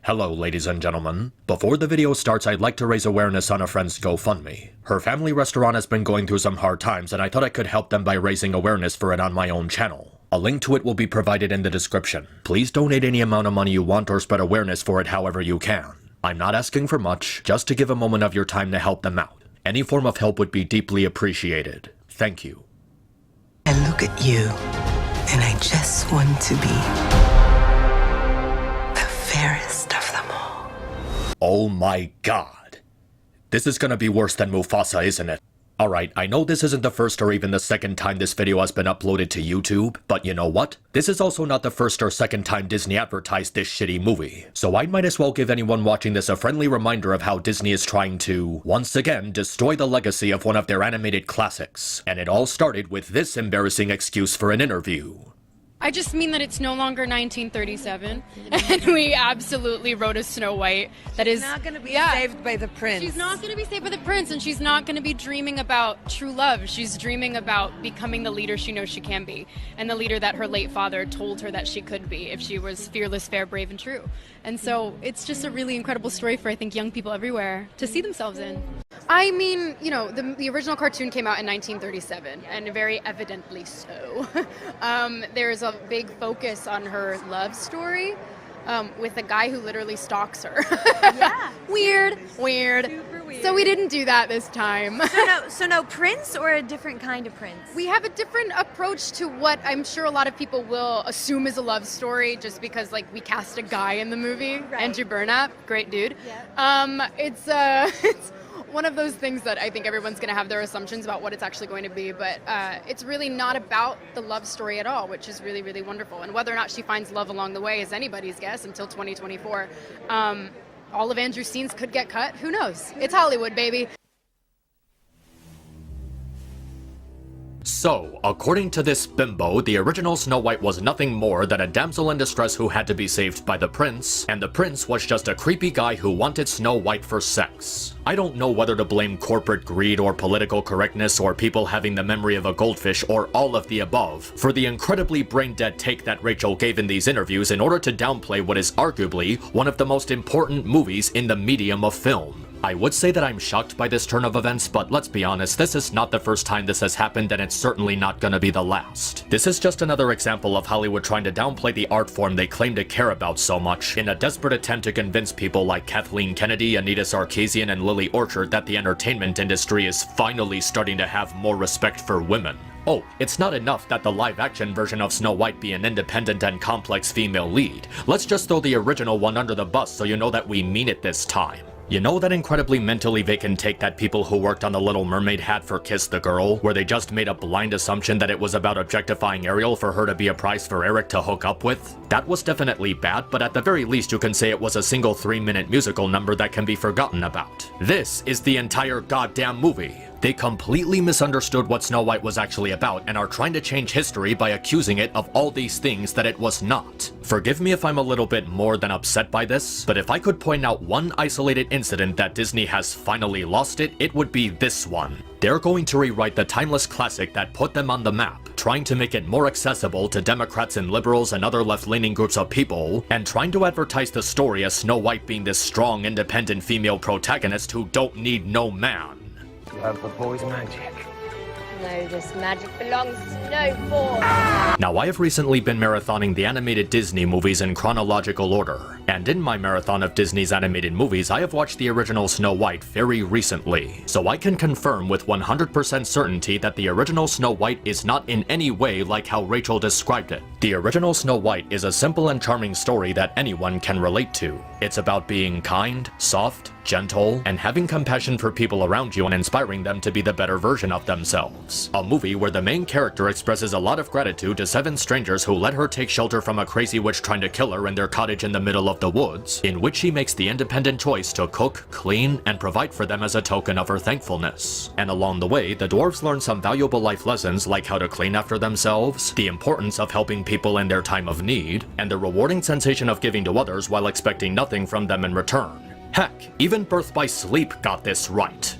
Hello, ladies and gentlemen. Before the video starts, I'd like to raise awareness on a friend's GoFundMe. Her family restaurant has been going through some hard times, and I thought I could help them by raising awareness for it on my own channel. A link to it will be provided in the description. Please donate any amount of money you want or spread awareness for it however you can. I'm not asking for much, just to give a moment of your time to help them out. Any form of help would be deeply appreciated. Thank you. I look at you, and I just want to be the fairest of them all. Oh my god. This is gonna be worse than Mufasa, isn't it? Alright, I know this isn't the first or even the second time this video has been uploaded to YouTube, but you know what? This is also not the first or second time Disney advertised this shitty movie. So I might as well give anyone watching this a friendly reminder of how Disney is trying to, once again, destroy the legacy of one of their animated classics. And it all started with this embarrassing excuse for an interview. I just mean that it's no longer 1937, and we absolutely wrote a Snow White that is not going to be saved by the prince. She's not going to be saved by the prince, and she's not going to be dreaming about true love. She's dreaming about becoming the leader she knows she can be, and the leader that her late father told her that she could be if she was fearless, fair, brave, and true. And so it's just a really incredible story for, I think, young people everywhere to see themselves in. I mean, you know, the original cartoon came out in 1937, and very evidently so. There's a big focus on her love story with a guy who literally stalks her. Yeah. Weird. Super weird. So we didn't do that this time. So no prince or a different kind of prince? We have a different approach to what I'm sure a lot of people will assume is a love story just because, like, we cast a guy in the movie. Right. Andrew Burnap, great dude. Yeah. It's one of those things that I think everyone's going to have their assumptions about what it's actually going to be, but it's really not about the love story at all, which is really, really wonderful. And whether or not she finds love along the way is anybody's guess until 2024. All of Andrew's scenes could get cut. Who knows? It's Hollywood, baby. So, according to this bimbo, the original Snow White was nothing more than a damsel in distress who had to be saved by the prince, and the prince was just a creepy guy who wanted Snow White for sex. I don't know whether to blame corporate greed or political correctness or people having the memory of a goldfish or all of the above for the incredibly brain-dead take that Rachel gave in these interviews in order to downplay what is arguably one of the most important movies in the medium of film. I would say that I'm shocked by this turn of events, but let's be honest, this is not the first time this has happened, and it's certainly not gonna be the last. This is just another example of Hollywood trying to downplay the art form they claim to care about so much, in a desperate attempt to convince people like Kathleen Kennedy, Anita Sarkeesian, and Lily Orchard that the entertainment industry is finally starting to have more respect for women. Oh, it's not enough that the live-action version of Snow White be an independent and complex female lead. Let's just throw the original one under the bus so you know that we mean it this time. You know that incredibly mentally vacant take that people who worked on The Little Mermaid had for Kiss the Girl, where they just made a blind assumption that it was about objectifying Ariel for her to be a prize for Eric to hook up with? That was definitely bad, but at the very least you can say it was a single 3-minute musical number that can be forgotten about. This is the entire goddamn movie. They completely misunderstood what Snow White was actually about and are trying to change history by accusing it of all these things that it was not. Forgive me if I'm a little bit more than upset by this, but if I could point out one isolated incident that Disney has finally lost it, it would be this one. They're going to rewrite the timeless classic that put them on the map, trying to make it more accessible to Democrats and liberals and other left-leaning groups of people, and trying to advertise the story as Snow White being this strong, independent female protagonist who don't need no man. You have the boy's magic. No, this magic belongs to no boy. Now, I have recently been marathoning the animated Disney movies in chronological order, and in my marathon of Disney's animated movies, I have watched the original Snow White very recently, so I can confirm with 100% certainty that the original Snow White is not in any way like how Rachel described it. The original Snow White is a simple and charming story that anyone can relate to. It's about being kind, soft, gentle, and having compassion for people around you and inspiring them to be the better version of themselves. A movie where the main character expresses a lot of gratitude to 7 strangers who let her take shelter from a crazy witch trying to kill her in their cottage in the middle of the woods, in which she makes the independent choice to cook, clean, and provide for them as a token of her thankfulness. And along the way, the dwarves learn some valuable life lessons like how to clean after themselves, the importance of helping people in their time of need, and the rewarding sensation of giving to others while expecting nothing from them in return. Heck, even Birth by Sleep got this right.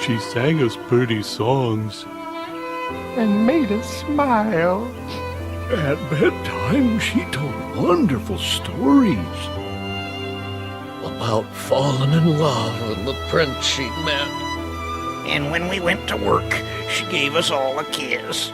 She sang us pretty songs and made us smile. At bedtime, she told wonderful stories. about falling in love with the prince she met. And when we went to work, she gave us all a kiss.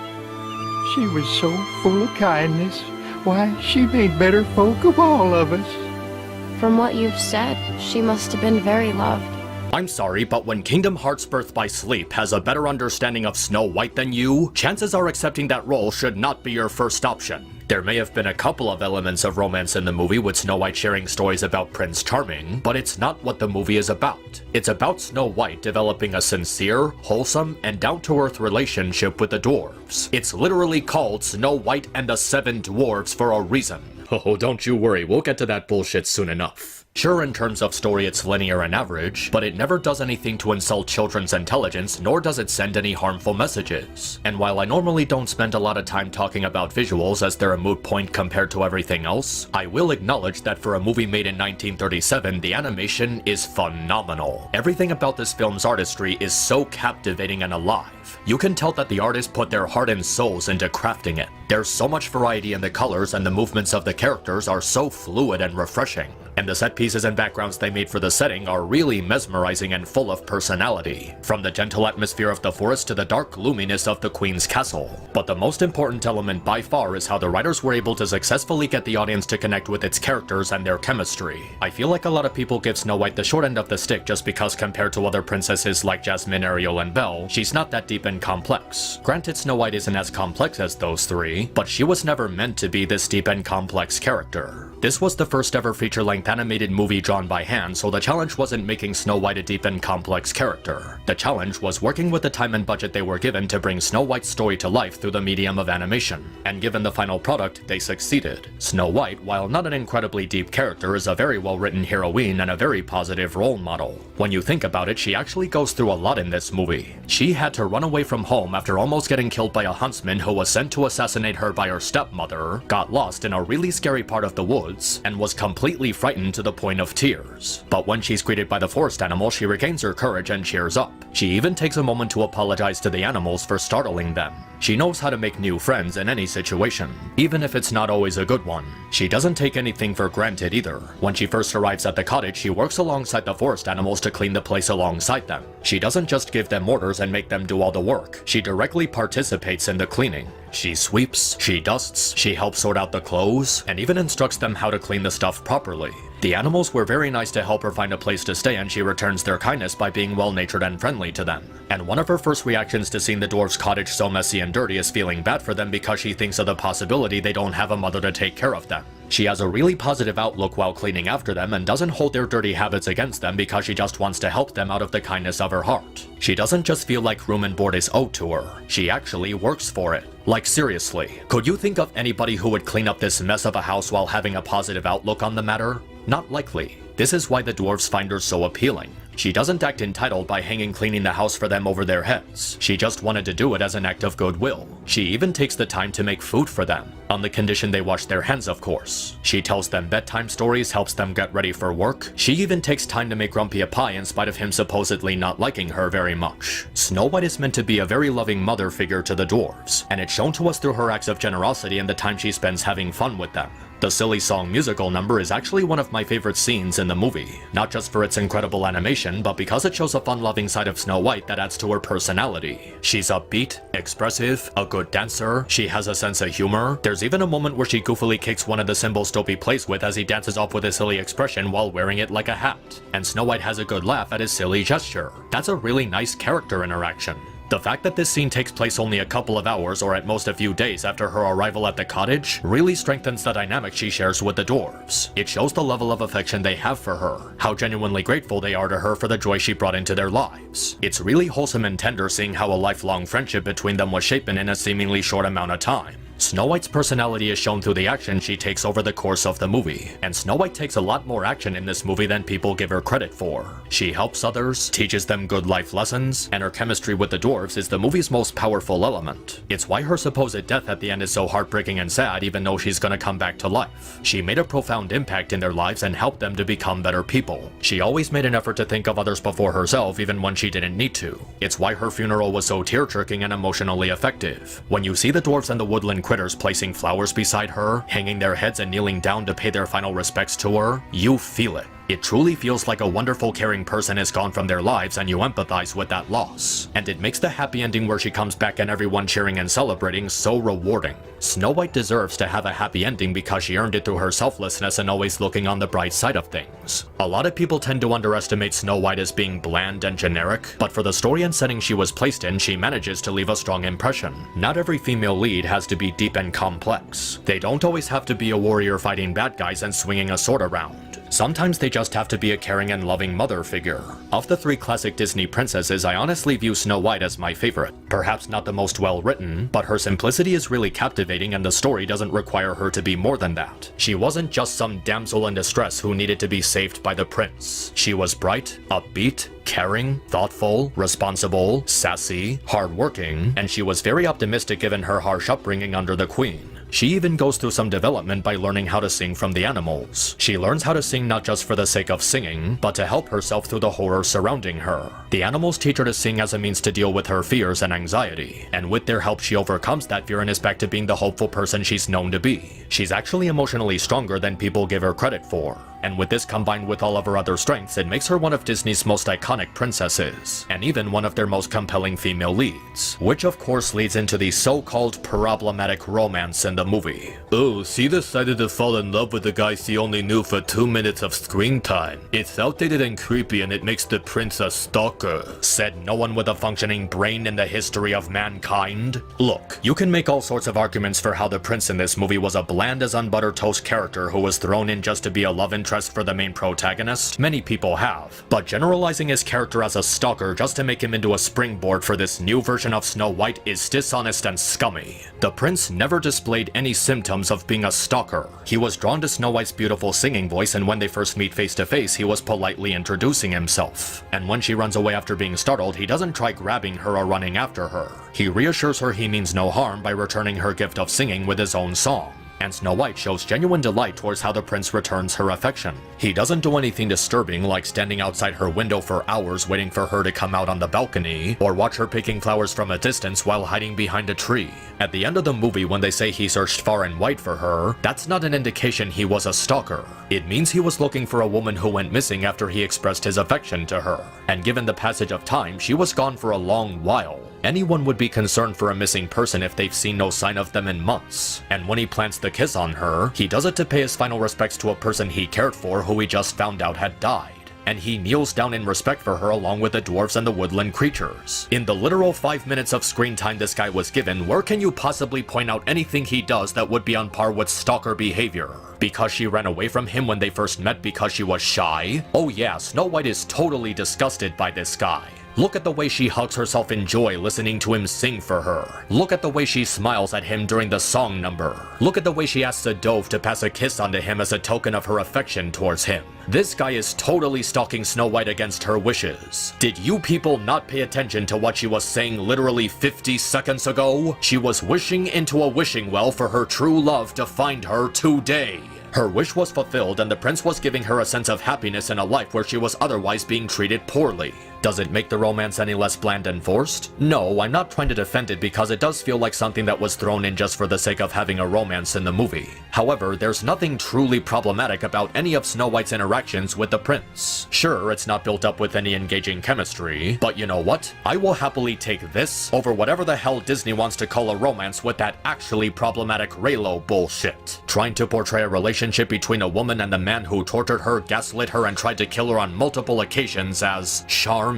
She was so full of kindness. Why, she made better folk of all of us. From what you've said, she must have been very loved. I'm sorry, but when Kingdom Hearts Birth by Sleep has a better understanding of Snow White than you, chances are accepting that role should not be your first option. There may have been a couple of elements of romance in the movie with Snow White sharing stories about Prince Charming, but it's not what the movie is about. It's about Snow White developing a sincere, wholesome, and down-to-earth relationship with the dwarves. It's literally called Snow White and the Seven Dwarves for a reason. Oh, don't you worry, we'll get to that bullshit soon enough. Sure, in terms of story it's linear and average, but it never does anything to insult children's intelligence, nor does it send any harmful messages. And while I normally don't spend a lot of time talking about visuals as they're a moot point compared to everything else, I will acknowledge that for a movie made in 1937, the animation is phenomenal. Everything about this film's artistry is so captivating and alive. You can tell that the artists put their heart and souls into crafting it. There's so much variety in the colors, and the movements of the characters are so fluid and refreshing. And the set pieces and backgrounds they made for the setting are really mesmerizing and full of personality, from the gentle atmosphere of the forest to the dark gloominess of the Queen's castle. But the most important element by far is how the writers were able to successfully get the audience to connect with its characters and their chemistry. I feel like a lot of people give Snow White the short end of the stick just because compared to other princesses like Jasmine, Ariel, and Belle, she's not that deep and complex. Granted, Snow White isn't as complex as those three, but she was never meant to be this deep and complex character. This was the first ever feature-length animated movie drawn by hand, so the challenge wasn't making Snow White a deep and complex character. The challenge was working with the time and budget they were given to bring Snow White's story to life through the medium of animation. And given the final product, they succeeded. Snow White, while not an incredibly deep character, is a very well-written heroine and a very positive role model. When you think about it, she actually goes through a lot in this movie. She had to run away from home after almost getting killed by a huntsman who was sent to assassinate her by her stepmother, got lost in a really scary part of the woods, and was completely frightened to the point of tears. But when she's greeted by the forest animal, she regains her courage and cheers up. She even takes a moment to apologize to the animals for startling them. She knows how to make new friends in any situation, even if it's not always a good one. She doesn't take anything for granted either. When she first arrives at the cottage, she works alongside the forest animals to clean the place alongside them. She doesn't just give them orders and make them do all the work. She directly participates in the cleaning. She sweeps, she dusts, she helps sort out the clothes, and even instructs them how to clean the stuff properly. The animals were very nice to help her find a place to stay, and she returns their kindness by being well-natured and friendly to them. And one of her first reactions to seeing the dwarves' cottage so messy and dirty is feeling bad for them because she thinks of the possibility they don't have a mother to take care of them. She has a really positive outlook while cleaning after them and doesn't hold their dirty habits against them because she just wants to help them out of the kindness of her heart. She doesn't just feel like room and board is owed to her, she actually works for it. Like seriously, could you think of anybody who would clean up this mess of a house while having a positive outlook on the matter? Not likely. This is why the dwarves find her so appealing. She doesn't act entitled by hanging cleaning the house for them over their heads. She just wanted to do it as an act of goodwill. She even takes the time to make food for them, on the condition they wash their hands, of course. She tells them bedtime stories, helps them get ready for work. She even takes time to make Grumpy a pie in spite of him supposedly not liking her very much. Snow White is meant to be a very loving mother figure to the dwarves, and it's shown to us through her acts of generosity and the time she spends having fun with them. The Silly Song musical number is actually one of my favorite scenes in the movie, not just for its incredible animation, but because it shows a fun-loving side of Snow White that adds to her personality. She's upbeat, expressive, a good dancer, she has a sense of humor. There's even a moment where she goofily kicks one of the cymbals Dopey plays with as he dances off with a silly expression while wearing it like a hat. And Snow White has a good laugh at his silly gesture. That's a really nice character interaction. The fact that this scene takes place only a couple of hours or at most a few days after her arrival at the cottage really strengthens the dynamic she shares with the dwarves. It shows the level of affection they have for her, how genuinely grateful they are to her for the joy she brought into their lives. It's really wholesome and tender seeing how a lifelong friendship between them was shapen in a seemingly short amount of time. Snow White's personality is shown through the action she takes over the course of the movie, and Snow White takes a lot more action in this movie than people give her credit for. She helps others, teaches them good life lessons, and her chemistry with the dwarves is the movie's most powerful element. It's why her supposed death at the end is so heartbreaking and sad even though she's gonna come back to life. She made a profound impact in their lives and helped them to become better people. She always made an effort to think of others before herself even when she didn't need to. It's why her funeral was so tear-jerking and emotionally effective. When you see the dwarves and the woodland critters placing flowers beside her, hanging their heads and kneeling down to pay their final respects to her, you feel it. It truly feels like a wonderful, caring person is gone from their lives and you empathize with that loss. And it makes the happy ending where she comes back and everyone cheering and celebrating so rewarding. Snow White deserves to have a happy ending because she earned it through her selflessness and always looking on the bright side of things. A lot of people tend to underestimate Snow White as being bland and generic, but for the story and setting she was placed in, she manages to leave a strong impression. Not every female lead has to be deep and complex. They don't always have to be a warrior fighting bad guys and swinging a sword around. Sometimes they just have to be a caring and loving mother figure. Of the 3 classic Disney princesses, I honestly view Snow White as my favorite. Perhaps not the most well written, but her simplicity is really captivating and the story doesn't require her to be more than that. She wasn't just some damsel in distress who needed to be saved by the prince. She was bright, upbeat, caring, thoughtful, responsible, sassy, hardworking, and she was very optimistic given her harsh upbringing under the queen. She even goes through some development by learning how to sing from the animals. She learns how to sing not just for the sake of singing, but to help herself through the horror surrounding her. The animals teach her to sing as a means to deal with her fears and anxiety, and with their help she overcomes that fear and is back to being the hopeful person she's known to be. She's actually emotionally stronger than people give her credit for. And with this combined with all of her other strengths, it makes her one of Disney's most iconic princesses, and even one of their most compelling female leads. Which of course leads into the so-called problematic romance in the movie. Oh, she decided to fall in love with a guy she only knew for 2 minutes of screen time. It's outdated and creepy and it makes the prince a stalker, said no one with a functioning brain in the history of mankind. Look, you can make all sorts of arguments for how the prince in this movie was a bland as unbuttered toast character who was thrown in just to be a love interest for the main protagonist. Many people have, but generalizing his character as a stalker just to make him into a springboard for this new version of Snow White is dishonest and scummy. The prince never displayed any symptoms of being a stalker. He was drawn to Snow White's beautiful singing voice, and when they first meet face to face, he was politely introducing himself. And when she runs away after being startled, he doesn't try grabbing her or running after her. He reassures her he means no harm by returning her gift of singing with his own song. And Snow White shows genuine delight towards how the prince returns her affection. He doesn't do anything disturbing like standing outside her window for hours waiting for her to come out on the balcony, or watch her picking flowers from a distance while hiding behind a tree. At the end of the movie when they say he searched far and wide for her, that's not an indication he was a stalker. It means he was looking for a woman who went missing after he expressed his affection to her. And given the passage of time, she was gone for a long while. Anyone would be concerned for a missing person if they've seen no sign of them in months. And when he plants the kiss on her, he does it to pay his final respects to a person he cared for who he just found out had died. And he kneels down in respect for her along with the dwarves and the woodland creatures. In the literal 5 minutes of screen time this guy was given, where can you possibly point out anything he does that would be on par with stalker behavior? Because she ran away from him when they first met because she was shy? Oh yeah, Snow White is totally disgusted by this guy. Look at the way she hugs herself in joy listening to him sing for her. Look at the way she smiles at him during the song number. Look at the way she asks a dove to pass a kiss onto him as a token of her affection towards him. This guy is totally stalking Snow White against her wishes. Did you people not pay attention to what she was saying literally 50 seconds ago? She was wishing into a wishing well for her true love to find her today. Her wish was fulfilled and the prince was giving her a sense of happiness in a life where she was otherwise being treated poorly. Does it make the romance any less bland and forced? No, I'm not trying to defend it because it does feel like something that was thrown in just for the sake of having a romance in the movie. However, there's nothing truly problematic about any of Snow White's interactions with the prince. Sure, it's not built up with any engaging chemistry, but you know what? I will happily take this over whatever the hell Disney wants to call a romance with that actually problematic Raylo bullshit. Trying to portray a relationship between a woman and the man who tortured her, gaslit her, and tried to kill her on multiple occasions as charming.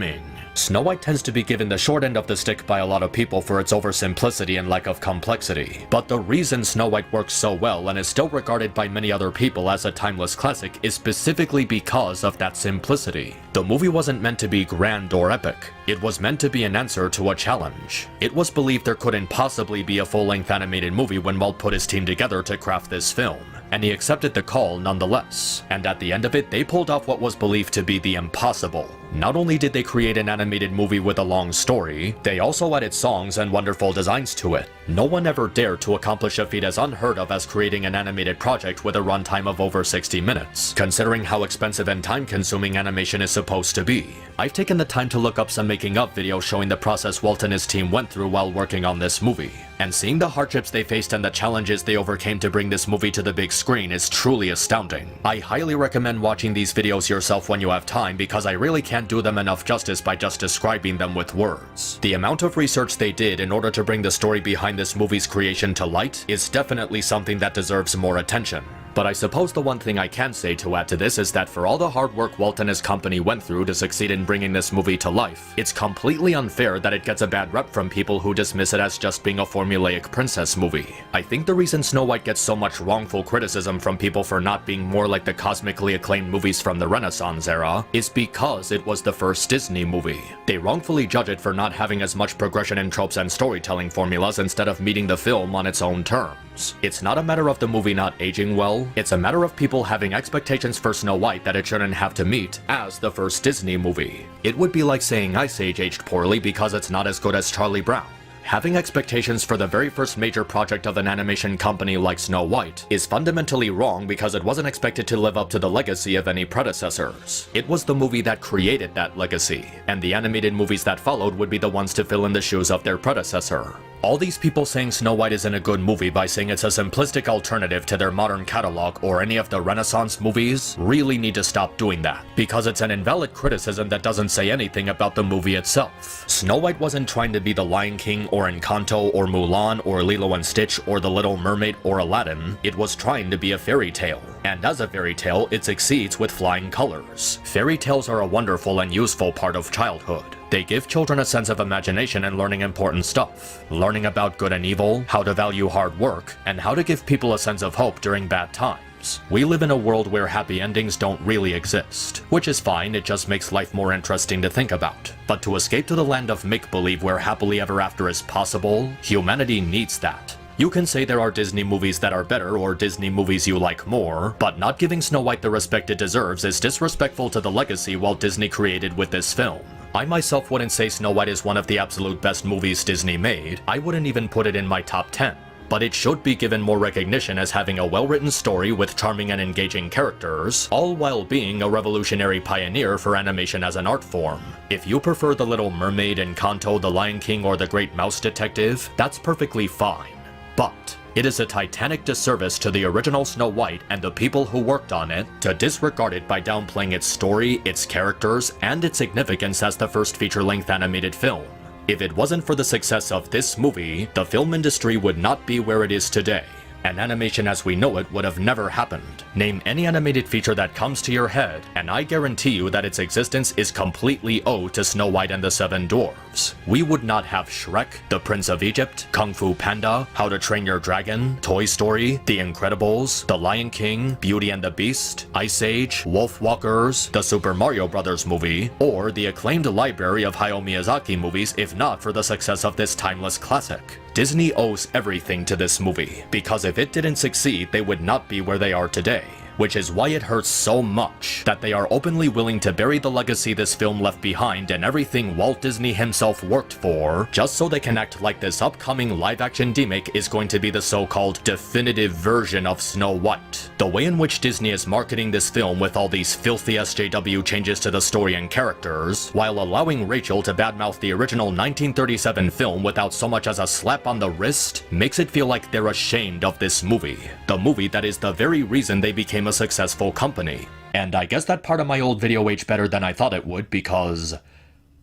Snow White tends to be given the short end of the stick by a lot of people for its oversimplicity and lack of complexity. But the reason Snow White works so well and is still regarded by many other people as a timeless classic is specifically because of that simplicity. The movie wasn't meant to be grand or epic. It was meant to be an answer to a challenge. It was believed there couldn't possibly be a full-length animated movie when Walt put his team together to craft this film. And he accepted the call nonetheless. And at the end of it, they pulled off what was believed to be the impossible. Not only did they create an animated movie with a long story, they also added songs and wonderful designs to it. No one ever dared to accomplish a feat as unheard of as creating an animated project with a runtime of over 60 minutes, considering how expensive and time-consuming animation is supposed to be. I've taken the time to look up some making-of videos showing the process Walt and his team went through while working on this movie, and seeing the hardships they faced and the challenges they overcame to bring this movie to the big screen is truly astounding. I highly recommend watching these videos yourself when you have time because I really can't do them enough justice by just describing them with words. The amount of research they did in order to bring the story behind this movie's creation to light is definitely something that deserves more attention. But I suppose the one thing I can say to add to this is that for all the hard work Walt and his company went through to succeed in bringing this movie to life, it's completely unfair that it gets a bad rep from people who dismiss it as just being a formulaic princess movie. I think the reason Snow White gets so much wrongful criticism from people for not being more like the cosmically acclaimed movies from the Renaissance era is because it was the first Disney movie. They wrongfully judge it for not having as much progression in tropes and storytelling formulas instead of meeting the film on its own terms. It's not a matter of the movie not aging well, it's a matter of people having expectations for Snow White that it shouldn't have to meet as the first Disney movie. It would be like saying Ice Age aged poorly because it's not as good as Charlie Brown. Having expectations for the very first major project of an animation company like Snow White is fundamentally wrong because it wasn't expected to live up to the legacy of any predecessors. It was the movie that created that legacy, and the animated movies that followed would be the ones to fill in the shoes of their predecessor. All these people saying Snow White isn't a good movie by saying it's a simplistic alternative to their modern catalog or any of the Renaissance movies really need to stop doing that, because it's an invalid criticism that doesn't say anything about the movie itself. Snow White wasn't trying to be the Lion King or Encanto or Mulan or Lilo and Stitch or The Little Mermaid or Aladdin. It was trying to be a fairy tale, and as a fairy tale, it succeeds with flying colors. Fairy tales are a wonderful and useful part of childhood. They give children a sense of imagination and learning important stuff. Learning about good and evil, how to value hard work, and how to give people a sense of hope during bad times. We live in a world where happy endings don't really exist, which is fine, it just makes life more interesting to think about. But to escape to the land of make-believe where happily ever after is possible, humanity needs that. You can say there are Disney movies that are better or Disney movies you like more, but not giving Snow White the respect it deserves is disrespectful to the legacy Walt Disney created with this film. I myself wouldn't say Snow White is one of the absolute best movies Disney made. I wouldn't even put it in my top 10. But it should be given more recognition as having a well-written story with charming and engaging characters, all while being a revolutionary pioneer for animation as an art form. If you prefer The Little Mermaid, Encanto, The Lion King, or The Great Mouse Detective, that's perfectly fine. But it is a titanic disservice to the original Snow White and the people who worked on it to disregard it by downplaying its story, its characters, and its significance as the first feature-length animated film. If it wasn't for the success of this movie, the film industry would not be where it is today, and animation as we know it would have never happened. Name any animated feature that comes to your head, and I guarantee you that its existence is completely owed to Snow White and the Seven Dwarfs. We would not have Shrek, The Prince of Egypt, Kung Fu Panda, How to Train Your Dragon, Toy Story, The Incredibles, The Lion King, Beauty and the Beast, Ice Age, Wolfwalkers, the Super Mario Bros. Movie, or the acclaimed library of Hayao Miyazaki movies if not for the success of this timeless classic. Disney owes everything to this movie, because if it didn't succeed, they would not be where they are today. Which is why it hurts so much that they are openly willing to bury the legacy this film left behind and everything Walt Disney himself worked for, just so they can act like this upcoming live-action remake is going to be the so-called definitive version of Snow White. The way in which Disney is marketing this film with all these filthy SJW changes to the story and characters, while allowing Rachel to badmouth the original 1937 film without so much as a slap on the wrist, makes it feel like they're ashamed of this movie. The movie that is the very reason they became a successful company. And I guess that part of my old video aged better than I thought it would because...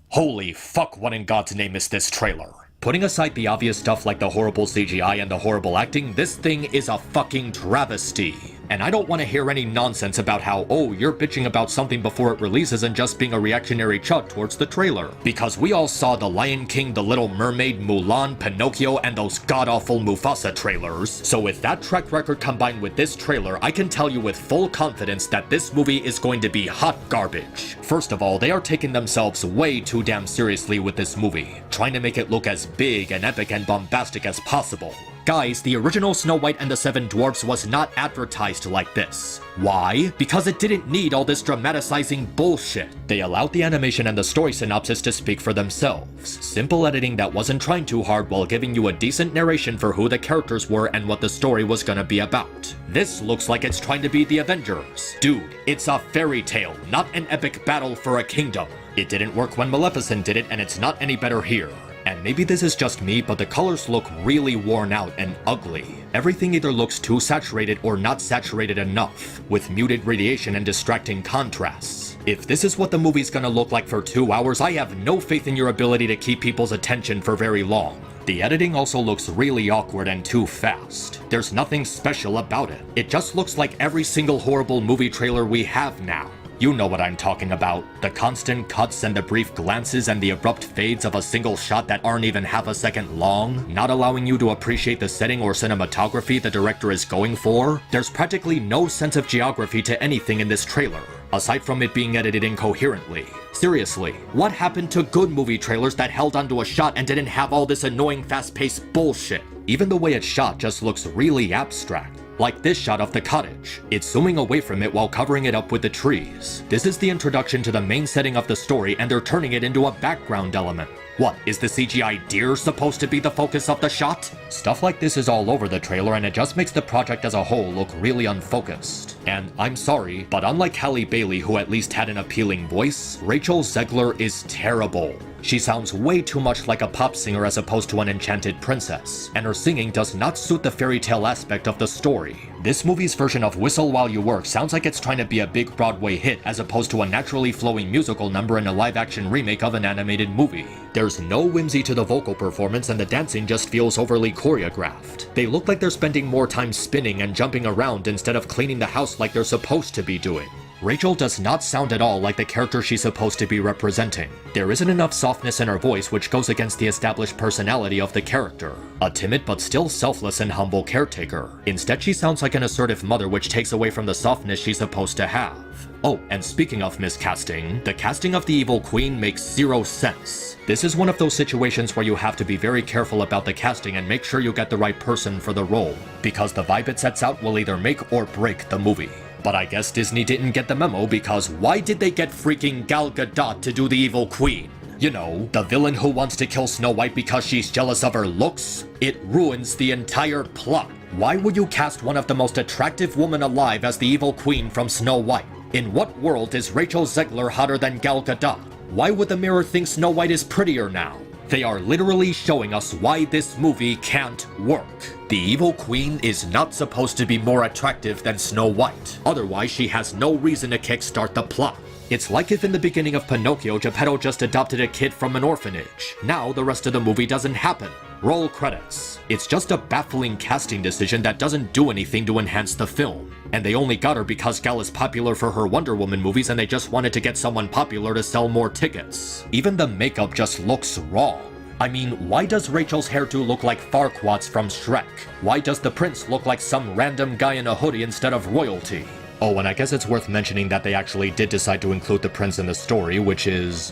holy fuck, what in God's name is this trailer? Putting aside the obvious stuff like the horrible CGI and the horrible acting, this thing is a fucking travesty. And I don't want to hear any nonsense about how, oh, you're bitching about something before it releases and just being a reactionary chud towards the trailer. Because we all saw The Lion King, The Little Mermaid, Mulan, Pinocchio, and those god-awful Mufasa trailers. So with that track record combined with this trailer, I can tell you with full confidence that this movie is going to be hot garbage. First of all, they are taking themselves way too damn seriously with this movie, trying to make it look as big and epic and bombastic as possible. Guys, the original Snow White and the Seven Dwarfs was not advertised like this. Why? Because it didn't need all this dramatizing bullshit. They allowed the animation and the story synopsis to speak for themselves. Simple editing that wasn't trying too hard while giving you a decent narration for who the characters were and what the story was gonna be about. This looks like it's trying to be the Avengers. Dude, it's a fairy tale, not an epic battle for a kingdom. It didn't work when Maleficent did it, and it's not any better here. And maybe this is just me, but the colors look really worn out and ugly. Everything either looks too saturated or not saturated enough, with muted radiation and distracting contrasts. If this is what the movie's gonna look like for 2 hours, I have no faith in your ability to keep people's attention for very long. The editing also looks really awkward and too fast. There's nothing special about it. It just looks like every single horrible movie trailer we have now. You know what I'm talking about. The constant cuts and the brief glances and the abrupt fades of a single shot that aren't even half a second long, not allowing you to appreciate the setting or cinematography the director is going for. There's practically no sense of geography to anything in this trailer, aside from it being edited incoherently. Seriously, what happened to good movie trailers that held onto a shot and didn't have all this annoying fast-paced bullshit? Even the way it's shot just looks really abstract. Like this shot of the cottage. It's zooming away from it while covering it up with the trees. This is the introduction to the main setting of the story, and they're turning it into a background element. What, is the CGI deer supposed to be the focus of the shot? Stuff like this is all over the trailer, and it just makes the project as a whole look really unfocused. And I'm sorry, but unlike Halle Bailey, who at least had an appealing voice, Rachel Zegler is terrible. She sounds way too much like a pop singer as opposed to an enchanted princess, and her singing does not suit the fairy tale aspect of the story. This movie's version of Whistle While You Work sounds like it's trying to be a big Broadway hit as opposed to a naturally flowing musical number in a live-action remake of an animated movie. There's no whimsy to the vocal performance, and the dancing just feels overly choreographed. They look like they're spending more time spinning and jumping around instead of cleaning the house like they're supposed to be doing. Rachel does not sound at all like the character she's supposed to be representing. There isn't enough softness in her voice, which goes against the established personality of the character. A timid but still selfless and humble caretaker. Instead, she sounds like an assertive mother, which takes away from the softness she's supposed to have. Oh, and speaking of miscasting, the casting of the evil queen makes zero sense. This is one of those situations where you have to be very careful about the casting and make sure you get the right person for the role, because the vibe it sets out will either make or break the movie. But I guess Disney didn't get the memo, because why did they get freaking Gal Gadot to do the evil queen? You know, the villain who wants to kill Snow White because she's jealous of her looks? It ruins the entire plot. Why would you cast one of the most attractive women alive as the evil queen from Snow White? In what world is Rachel Zegler hotter than Gal Gadot? Why would the mirror think Snow White is prettier now? They are literally showing us why this movie can't work. The evil queen is not supposed to be more attractive than Snow White. Otherwise, she has no reason to kickstart the plot. It's like if in the beginning of Pinocchio, Geppetto just adopted a kid from an orphanage. Now the rest of the movie doesn't happen. Roll credits. It's just a baffling casting decision that doesn't do anything to enhance the film. And they only got her because Gal is popular for her Wonder Woman movies, and they just wanted to get someone popular to sell more tickets. Even the makeup just looks wrong. I mean, why does Rachel's hairdo look like Farquaad's from Shrek? Why does the prince look like some random guy in a hoodie instead of royalty? Oh, and I guess it's worth mentioning that they actually did decide to include the prince in the story, which is...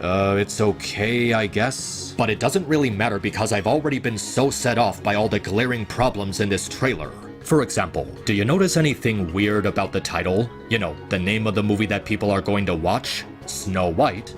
it's okay, I guess? But it doesn't really matter because I've already been so set off by all the glaring problems in this trailer. For example, do you notice anything weird about the title? You know, the name of the movie that people are going to watch? Snow White.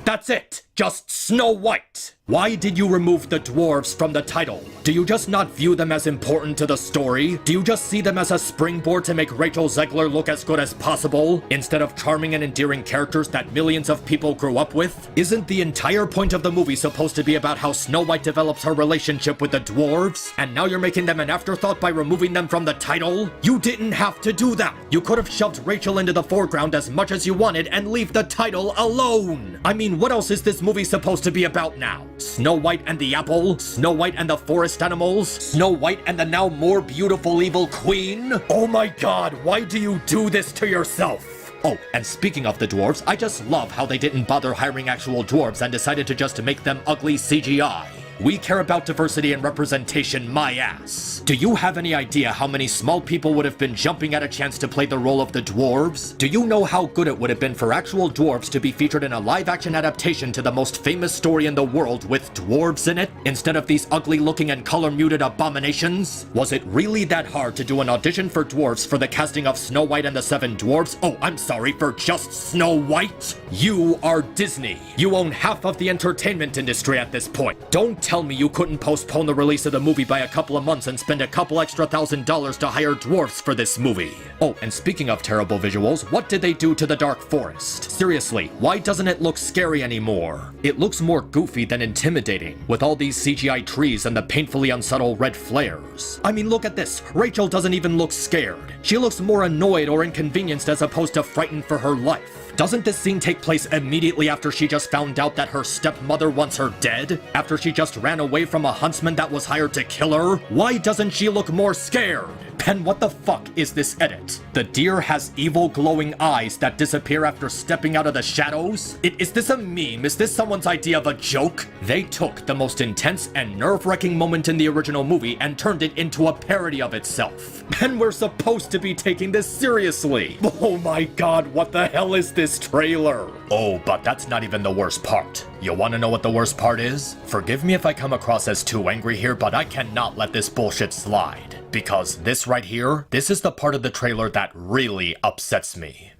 That's it! Just Snow White! Why did you remove the dwarves from the title? Do you just not view them as important to the story? Do you just see them as a springboard to make Rachel Zegler look as good as possible, instead of charming and endearing characters that millions of people grew up with? Isn't the entire point of the movie supposed to be about how Snow White develops her relationship with the dwarves? And now you're making them an afterthought by removing them from the title? You didn't have to do that! You could have shoved Rachel into the foreground as much as you wanted and leave the title alone! I mean, what else is this movie supposed to be about now? Snow White and the apple? Snow White and the forest animals? Snow White and the now more beautiful evil queen? Oh my god, why do you do this to yourself? Oh, and speaking of the dwarves, I just love how they didn't bother hiring actual dwarves and decided to just make them ugly CGI. We care about diversity and representation, my ass. Do you have any idea how many small people would have been jumping at a chance to play the role of the dwarves? Do you know how good it would have been for actual dwarves to be featured in a live-action adaptation to the most famous story in the world with dwarves in it, instead of these ugly-looking and color-muted abominations? Was it really that hard to do an audition for dwarves for the casting of Snow White and the Seven Dwarfs? Oh, I'm sorry, for just Snow White? You are Disney. You own half of the entertainment industry at this point. Don't tell me you couldn't postpone the release of the movie by a couple of months and spend a couple extra $1,000 to hire dwarfs for this movie. Oh, and speaking of terrible visuals, what did they do to the Dark Forest? Seriously, why doesn't it look scary anymore? It looks more goofy than intimidating, with all these CGI trees and the painfully unsubtle red flares. I mean, look at this. Rachel doesn't even look scared. She looks more annoyed or inconvenienced as opposed to frightened for her life. Doesn't this scene take place immediately after she just found out that her stepmother wants her dead? After she just ran away from a huntsman that was hired to kill her? Why doesn't she look more scared? Pen, what the fuck is this edit? The deer has evil glowing eyes that disappear after stepping out of the shadows? Is this a meme? Is this someone's idea of a joke? They took the most intense and nerve-wracking moment in the original movie and turned it into a parody of itself. And we're supposed to be taking this seriously. Oh my god, what the hell is this trailer? Oh, but that's not even the worst part. You wanna know what the worst part is? Forgive me if I come across as too angry here, but I cannot let this bullshit slide. Because this right here, this is the part of the trailer that really upsets me.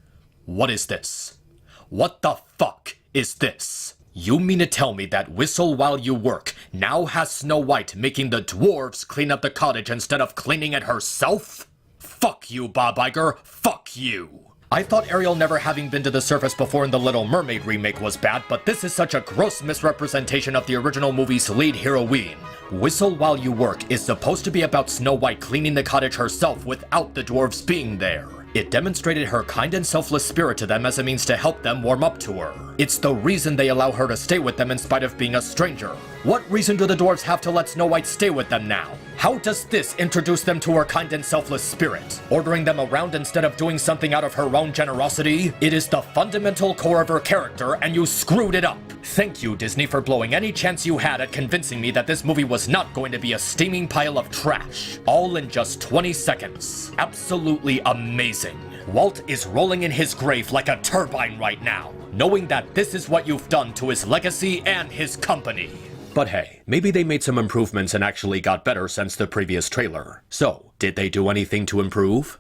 What is this? What the fuck is this? You mean to tell me that Whistle While You Work now has Snow White making the dwarves clean up the cottage instead of cleaning it herself? Fuck you, Bob Iger. Fuck you. I thought Ariel never having been to the surface before in the Little Mermaid remake was bad, but this is such a gross misrepresentation of the original movie's lead heroine. Whistle While You Work is supposed to be about Snow White cleaning the cottage herself without the dwarves being there. It demonstrated her kind and selfless spirit to them as a means to help them warm up to her. It's the reason they allow her to stay with them in spite of being a stranger. What reason do the dwarves have to let Snow White stay with them now? How does this introduce them to her kind and selfless spirit? Ordering them around instead of doing something out of her own generosity? It is the fundamental core of her character, and you screwed it up. Thank you, Disney, for blowing any chance you had at convincing me that this movie was not going to be a steaming pile of trash. All in just 20 seconds. Absolutely amazing. Walt is rolling in his grave like a turbine right now, knowing that this is what you've done to his legacy and his company. But hey, maybe they made some improvements and actually got better since the previous trailer. So, did they do anything to improve?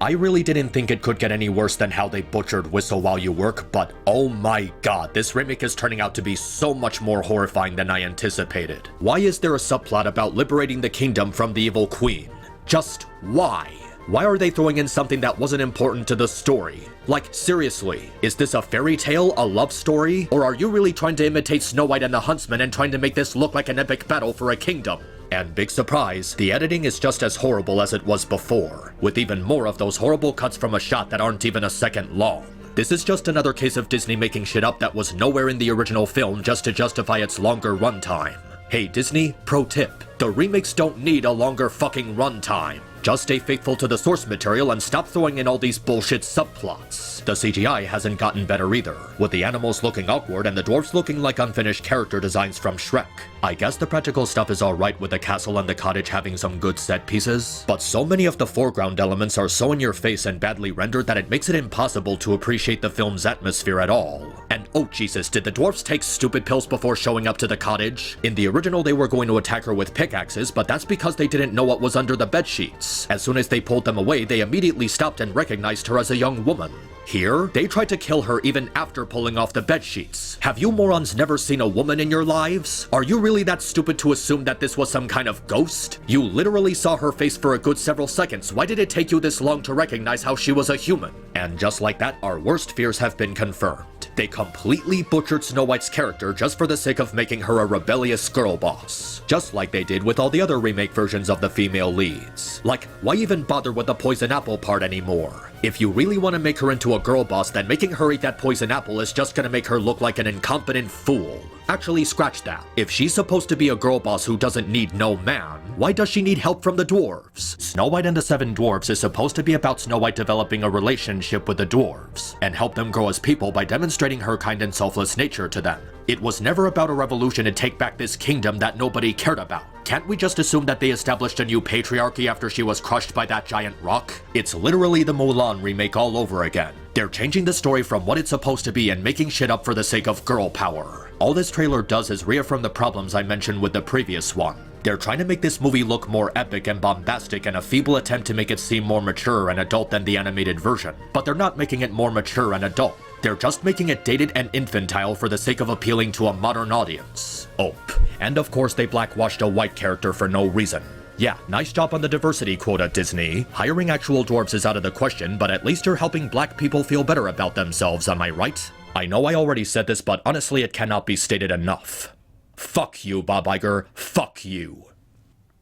I really didn't think it could get any worse than how they butchered Whistle While You Work, but oh my god, this remake is turning out to be so much more horrifying than I anticipated. Why is there a subplot about liberating the kingdom from the evil queen? Just why? Why are they throwing in something that wasn't important to the story? Like, seriously, is this a fairy tale, a love story? Or are you really trying to imitate Snow White and the Huntsman and trying to make this look like an epic battle for a kingdom? And big surprise, the editing is just as horrible as it was before, with even more of those horrible cuts from a shot that aren't even a second long. This is just another case of Disney making shit up that was nowhere in the original film just to justify its longer runtime. Hey Disney, pro tip, the remakes don't need a longer fucking runtime. Just stay faithful to the source material and stop throwing in all these bullshit subplots. The CGI hasn't gotten better either, with the animals looking awkward and the dwarves looking like unfinished character designs from Shrek. I guess the practical stuff is alright with the castle and the cottage having some good set pieces, but so many of the foreground elements are so in your face and badly rendered that it makes it impossible to appreciate the film's atmosphere at all. And oh Jesus, did the dwarves take stupid pills before showing up to the cottage? In the original they were going to attack her with pickaxes, but that's because they didn't know what was under the bedsheets. As soon as they pulled them away, they immediately stopped and recognized her as a young woman. Here, they tried to kill her even after pulling off the bedsheets. Have you morons never seen a woman in your lives? Are you really that stupid to assume that this was some kind of ghost? You literally saw her face for a good several seconds. Why did it take you this long to recognize how she was a human? And just like that, our worst fears have been confirmed. They completely butchered Snow White's character just for the sake of making her a rebellious girl boss. Just like they did with all the other remake versions of the female leads. Like, why even bother with the poison apple part anymore? If you really want to make her into a girl boss, then making her eat that poison apple is just gonna make her look like an incompetent fool. Actually, scratch that. If she's supposed to be a girl boss who doesn't need no man, why does she need help from the dwarves? Snow White and the Seven Dwarfs is supposed to be about Snow White developing a relationship with the dwarves, and help them grow as people by demonstrating her kind and selfless nature to them. It was never about a revolution to take back this kingdom that nobody cared about. Can't we just assume that they established a new patriarchy after she was crushed by that giant rock? It's literally the Mulan remake all over again. They're changing the story from what it's supposed to be and making shit up for the sake of girl power. All this trailer does is reaffirm the problems I mentioned with the previous one. They're trying to make this movie look more epic and bombastic in a feeble attempt to make it seem more mature and adult than the animated version. But they're not making it more mature and adult. They're just making it dated and infantile for the sake of appealing to a modern audience. Oh, and of course they blackwashed a white character for no reason. Yeah, nice job on the diversity quota, Disney. Hiring actual dwarves is out of the question, but at least you're helping black people feel better about themselves, am I right? I know I already said this, but honestly it cannot be stated enough. Fuck you, Bob Iger. Fuck you.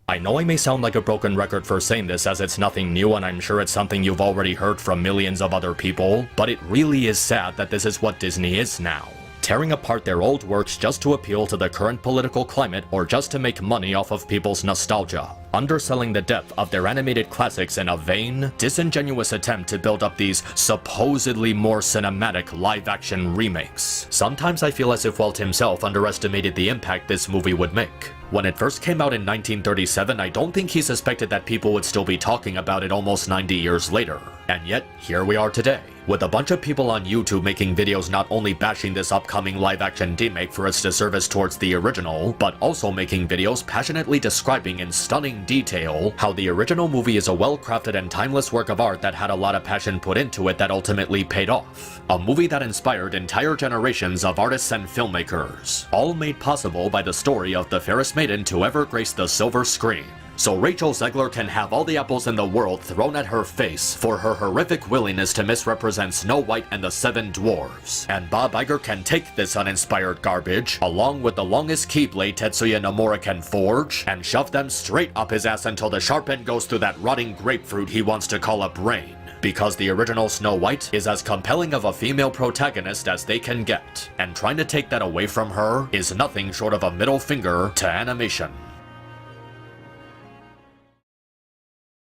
I know I may sound like a broken record for saying this, as it's nothing new and I'm sure it's something you've already heard from millions of other people, but it really is sad that this is what Disney is now. Tearing apart their old works just to appeal to the current political climate or just to make money off of people's nostalgia. Underselling the depth of their animated classics in a vain, disingenuous attempt to build up these supposedly more cinematic live-action remakes. Sometimes I feel as if Walt himself underestimated the impact this movie would make. When it first came out in 1937, I don't think he suspected that people would still be talking about it almost 90 years later. And yet, here we are today, with a bunch of people on YouTube making videos not only bashing this upcoming live-action remake for its disservice towards the original, but also making videos passionately describing in stunning detail how the original movie is a well-crafted and timeless work of art that had a lot of passion put into it that ultimately paid off. A movie that inspired entire generations of artists and filmmakers, all made possible by the story of the fairest maiden to ever grace the silver screen. So Rachel Zegler can have all the apples in the world thrown at her face for her horrific willingness to misrepresent Snow White and the Seven Dwarfs. And Bob Iger can take this uninspired garbage, along with the longest keyblade Tetsuya Nomura can forge, and shove them straight up his ass until the sharp end goes through that rotting grapefruit he wants to call a brain. Because the original Snow White is as compelling of a female protagonist as they can get, and trying to take that away from her is nothing short of a middle finger to animation.